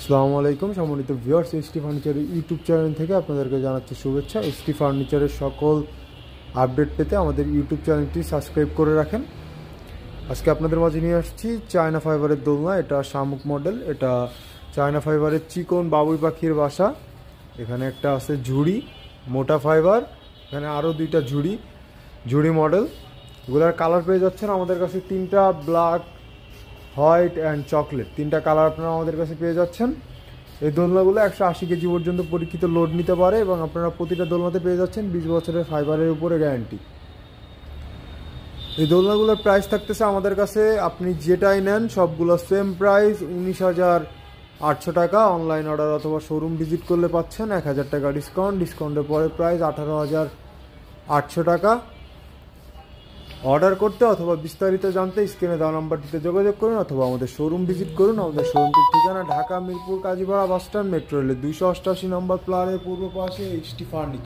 আসসালামু আলাইকুম সম্মানিত ভিউয়ার্স, এসটি ফার্নিচারের ইউটিউব চ্যানেল থেকে আপনাদেরকে জানাচ্ছি শুভেচ্ছা। এসটি ফার্নিচারের সকল আপডেট পেতে আমাদের ইউটিউব চ্যানেলটি সাবস্ক্রাইব করে রাখেন। আজকে আপনাদের মাঝে নিয়ে আসছি চায়না ফাইবারের দোলনা। এটা শামুক মডেল। এটা চায়না ফাইবারের চিকন বাবুই পাখির বাসা। এখানে একটা আছে ঝুড়ি মোটা ফাইবার, এখানে আরও দুইটা ঝুড়ি মডেল। এগুলোর কালার পেয়ে যাচ্ছেন আমাদের কাছে তিনটা, ব্ল্যাক, হোয়াইট অ্যান্ড চকলেট, তিনটা কালার আপনারা আমাদের কাছে পেয়ে যাচ্ছেন। এই দোলনাগুলো 180 কেজি পর্যন্ত পরীক্ষিত লোড নিতে পারে এবং আপনারা প্রতিটা দোলনাতে পেয়ে যাচ্ছেন 20 বছরের ফাইবারের উপরে গ্যারান্টি। এই দোলনাগুলোর প্রাইস থাকতেছে আমাদের কাছে, আপনি যেটাই নেন সবগুলো সেম প্রাইস, 19,800 টাকা। অনলাইন অর্ডার অথবা শোরুম ভিজিট করলে পাচ্ছেন 1000 টাকা ডিসকাউন্টের পরে প্রাইস 18,800 টাকা। অর্ডার করতে অথবা বিস্তারিত জানতে স্ক্রিনে দেওয়া নাম্বারটিতে যোগাযোগ করুন অথবা আমাদের শোরুম ভিজিট করুন। আমাদের শোরুমটির ঠিকানা ঢাকা মিরপুর কাজীপাড়া বাসস্ট্যান্ড, মেট্রো রেলের 288 নম্বর প্লারের পূর্ব পাশে এসটি ফার্নিচার।